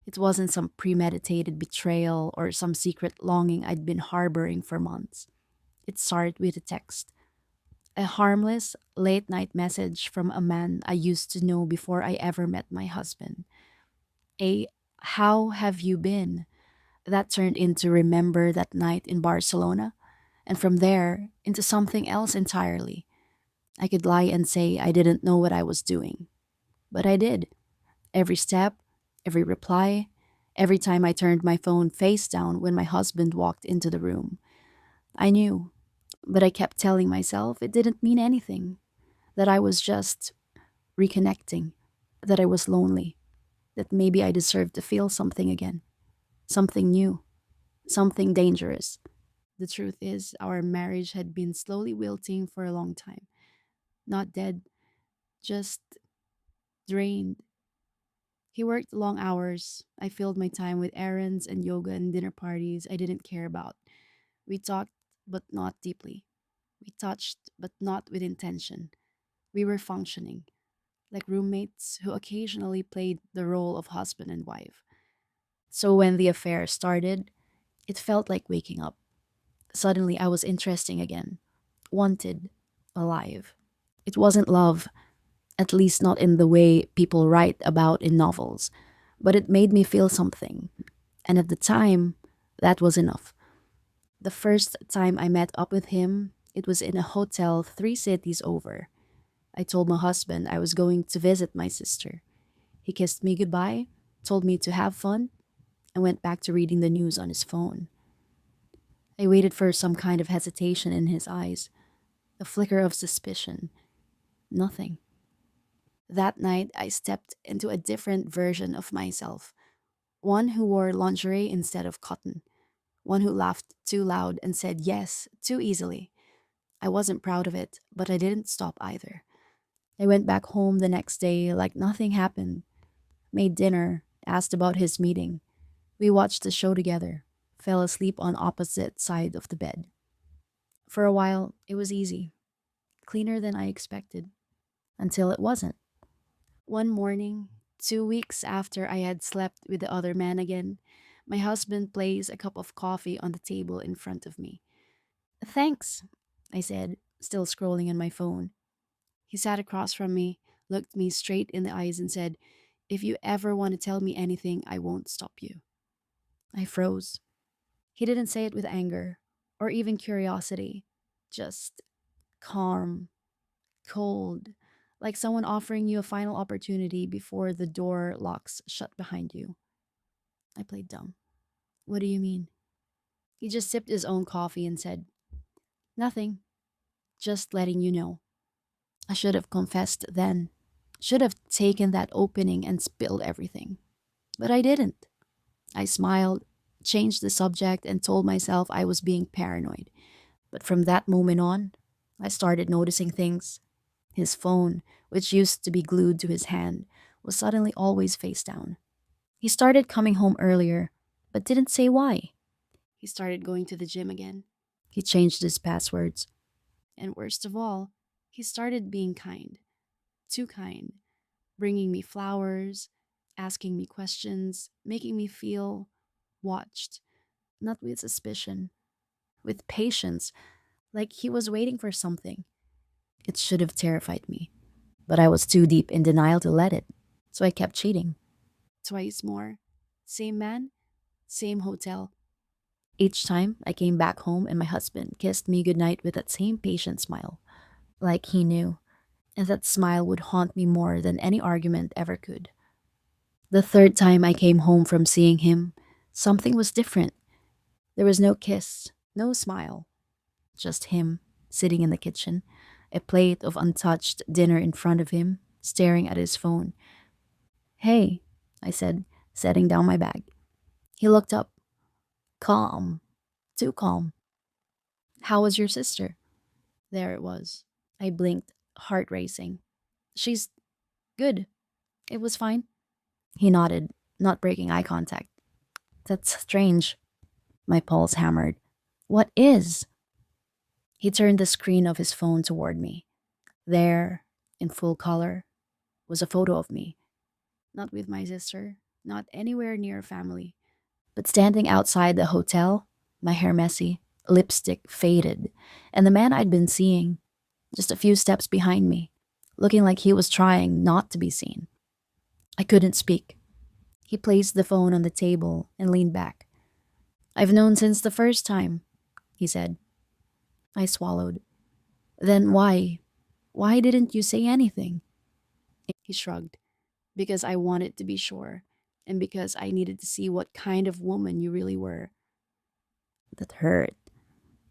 It wasn't some premeditated betrayal or some secret longing I'd been harboring for months. It started with a text, a harmless, late night message from a man I used to know before I ever met my husband. A "How have you been?" that turned into "Remember that night in Barcelona?" And from there, into something else entirely. I could lie and say I didn't know what I was doing, but I did. Every step, every reply, every time I turned my phone face down when my husband walked into the room. I knew, but I kept telling myself it didn't mean anything, that I was just reconnecting, that I was lonely, that maybe I deserved to feel something again, something new, something dangerous. The truth is, our marriage had been slowly wilting for a long time. Not dead, just drained. He worked long hours. I filled my time with errands and yoga and dinner parties I didn't care about. We talked, but not deeply. We touched, but not with intention. We were functioning, like roommates who occasionally played the role of husband and wife. So when the affair started, it felt like waking up. Suddenly, I was interesting again, wanted, alive. It wasn't love, at least not in the way people write about in novels, but it made me feel something. And at the time, that was enough. The first time I met up with him, it was in a hotel 3 cities over. I told my husband I was going to visit my sister. He kissed me goodbye, told me to have fun, and went back to reading the news on his phone. I waited for some kind of hesitation in his eyes, a flicker of suspicion. Nothing. That night, I stepped into a different version of myself, one who wore lingerie instead of cotton, one who laughed too loud and said yes too easily. I wasn't proud of it, but I didn't stop either. I went back home the next day like nothing happened, made dinner, asked about his meeting. We watched the show together, fell asleep on opposite side of the bed. For a while, it was easy, cleaner than I expected, until it wasn't. One morning, 2 weeks after I had slept with the other man again, my husband placed a cup of coffee on the table in front of me. "Thanks," I said, still scrolling on my phone. He sat across from me, looked me straight in the eyes, and said, "If you ever want to tell me anything, I won't stop you." I froze. He didn't say it with anger or even curiosity, just calm, cold, like someone offering you a final opportunity before the door locks shut behind you. I played dumb. "What do you mean?" He just sipped his own coffee and said, "Nothing, just letting you know." I should have confessed then. Should have taken that opening and spilled everything. But I didn't. I smiled, changed the subject, and told myself I was being paranoid. But from that moment on, I started noticing things. His phone, which used to be glued to his hand, was suddenly always face down. He started coming home earlier, but didn't say why. He started going to the gym again. He changed his passwords. And worst of all, he started being kind. Too kind. Bringing me flowers, asking me questions, making me feel watched. Not with suspicion, with patience, like he was waiting for something. It should have terrified me, but I was too deep in denial to let it. So I kept cheating. Twice more. Same man, same hotel. Each time I came back home and my husband kissed me goodnight with that same patient smile, like he knew, and that smile would haunt me more than any argument ever could. The third time I came home from seeing him, something was different. There was no kiss, no smile, just him sitting in the kitchen, a plate of untouched dinner in front of him, staring at his phone. "Hey," I said, setting down my bag. He looked up, calm, too calm. "How was your sister?" There it was. I blinked, heart racing. "She's good. It was fine." He nodded, not breaking eye contact. "That's strange." My pulse hammered. "What is?" He turned the screen of his phone toward me. There, in full color, was a photo of me. Not with my sister. not anywhere near family. But standing outside the hotel, my hair messy, lipstick faded, and the man I'd been seeing just a few steps behind me, looking like he was trying not to be seen. I couldn't speak. He placed the phone on the table and leaned back. I've known since the first time, he said. I swallowed. Then why? Why didn't you say anything? He shrugged. Because I wanted to be sure, and because I needed to see what kind of woman you really were. That hurt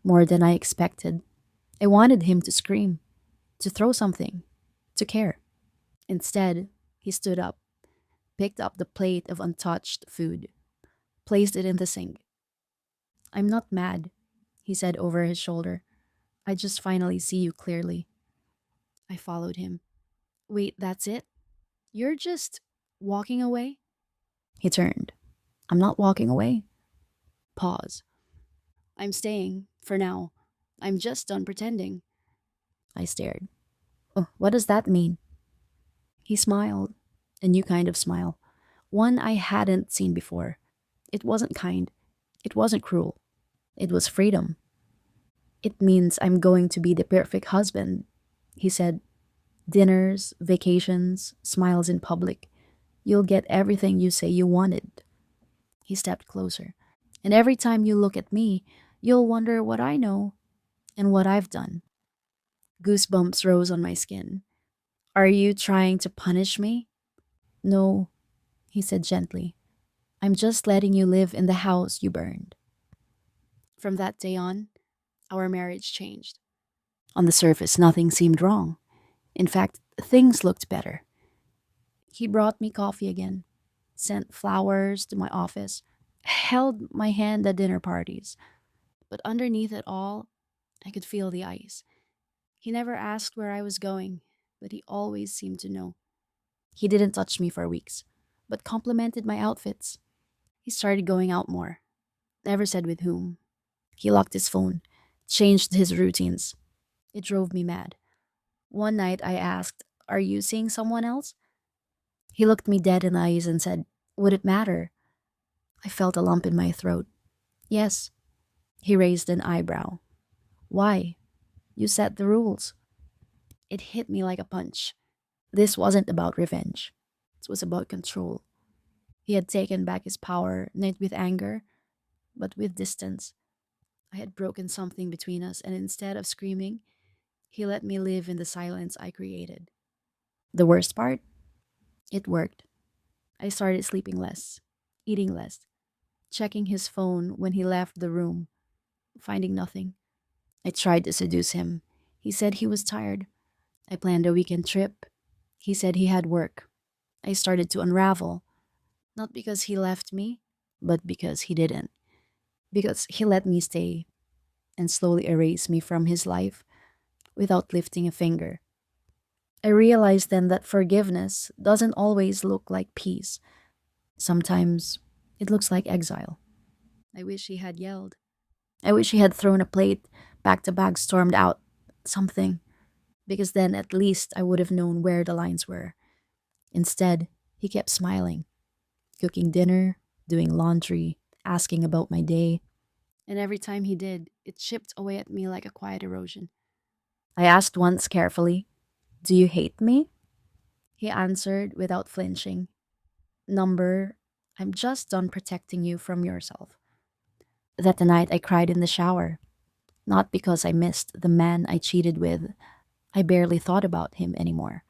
more than I expected. I wanted him to scream, to throw something, to care. Instead, he stood up, picked up the plate of untouched food, placed it in the sink. I'm not mad, he said over his shoulder. I just finally see you clearly. I followed him. Wait, that's it? You're just walking away? He turned. I'm not walking away. Pause. I'm staying, for now. I'm just done pretending. I stared. Oh, what does that mean? He smiled. A new kind of smile. One I hadn't seen before. It wasn't kind. It wasn't cruel. It was freedom. It means I'm going to be the perfect husband, he said. Dinners, vacations, smiles in public. You'll get everything you say you wanted. He stepped closer. And every time you look at me, you'll wonder what I know and what I've done. Goosebumps rose on my skin. Are you trying to punish me? No, he said gently. I'm just letting you live in the house you burned. From that day on, our marriage changed. On the surface, nothing seemed wrong. In fact, things looked better. He brought me coffee again, sent flowers to my office, held my hand at dinner parties. But underneath it all, I could feel the ice. He never asked where I was going, but he always seemed to know. He didn't touch me for weeks, but complimented my outfits. He started going out more, never said with whom. He locked his phone, changed his routines. It drove me mad. One night I asked, Are you seeing someone else? He looked me dead in the eyes and said, Would it matter? I felt a lump in my throat. Yes. He raised an eyebrow. Why? You set the rules. It hit me like a punch. This wasn't about revenge. It was about control. He had taken back his power, not with anger, but with distance. I had broken something between us, and instead of screaming, he let me live in the silence I created. The worst part? It worked. I started sleeping less, eating less, checking his phone when he left the room, finding nothing. I tried to seduce him. He said he was tired. I planned a weekend trip. He said he had work. I started to unravel, not because he left me, but because he didn't. Because he let me stay and slowly erase me from his life without lifting a finger. I realized then that forgiveness doesn't always look like peace. Sometimes it looks like exile. I wish he had yelled. I wish he had thrown a plate, back to back, stormed out, something, because then at least I would have known where the lines were. Instead, he kept smiling, cooking dinner, doing laundry, asking about my day. And every time he did, it chipped away at me like a quiet erosion. I asked once carefully, Do you hate me? He answered without flinching, Number, I'm just done protecting you from yourself. That night I cried in the shower, not because I missed the man I cheated with. I barely thought about him anymore,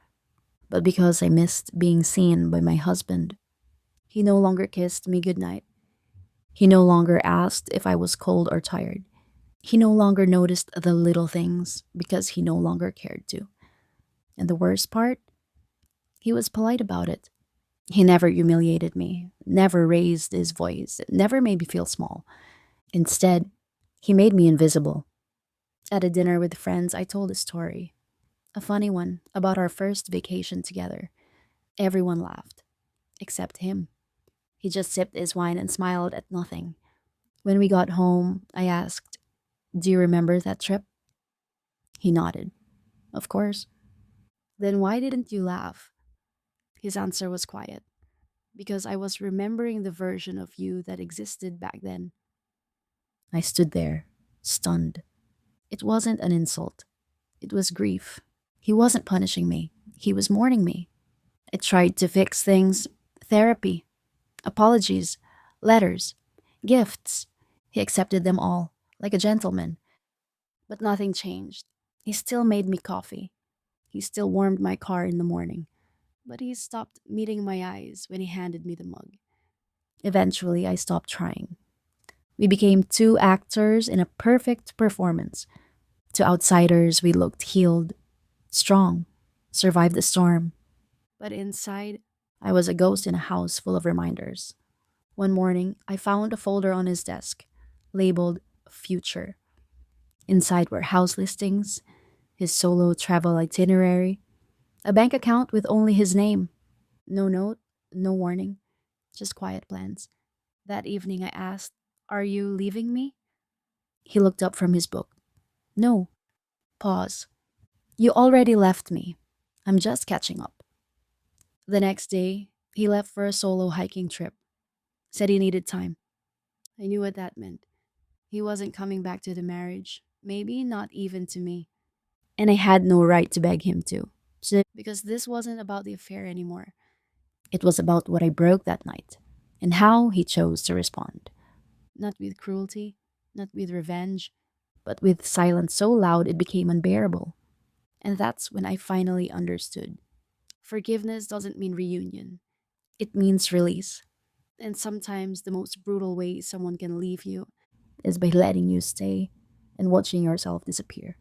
but because I missed being seen by my husband. He no longer kissed me goodnight. He no longer asked if I was cold or tired. He no longer noticed the little things because he no longer cared to. And the worst part? He was polite about it. He never humiliated me, never raised his voice, never made me feel small. Instead, he made me invisible. At a dinner with friends, I told a story, a funny one, about our first vacation together. Everyone laughed, except him. He just sipped his wine and smiled at nothing. When we got home, I asked, Do you remember that trip? He nodded. Of course. Then why didn't you laugh? His answer was quiet. because I was remembering the version of you that existed back then. I stood there, stunned. It wasn't an insult, it was grief. He wasn't punishing me, he was mourning me. I tried to fix things: therapy, apologies, letters, gifts. He accepted them all, like a gentleman. But nothing changed. He still made me coffee. He still warmed my car in the morning. But he stopped meeting my eyes when he handed me the mug. Eventually, I stopped trying. We became two actors in a perfect performance. To outsiders, we looked healed, strong, survived the storm. But inside, I was a ghost in a house full of reminders. One morning, I found a folder on his desk, labeled Future. Inside were house listings, his solo travel itinerary, a bank account with only his name. No note, no warning, just quiet plans. That evening, I asked, "Are you leaving me?" He looked up from his book. "No." Pause. "You already left me. I'm just catching up." The next day, he left for a solo hiking trip. Said he needed time. I knew what that meant. He wasn't coming back to the marriage, maybe not even to me. And I had no right to beg him to. Because this wasn't about the affair anymore. It was about what I broke that night and how he chose to respond. Not with cruelty, not with revenge, but with silence so loud it became unbearable. And that's when I finally understood. Forgiveness doesn't mean reunion, it means release. And sometimes the most brutal way someone can leave you is by letting you stay and watching yourself disappear.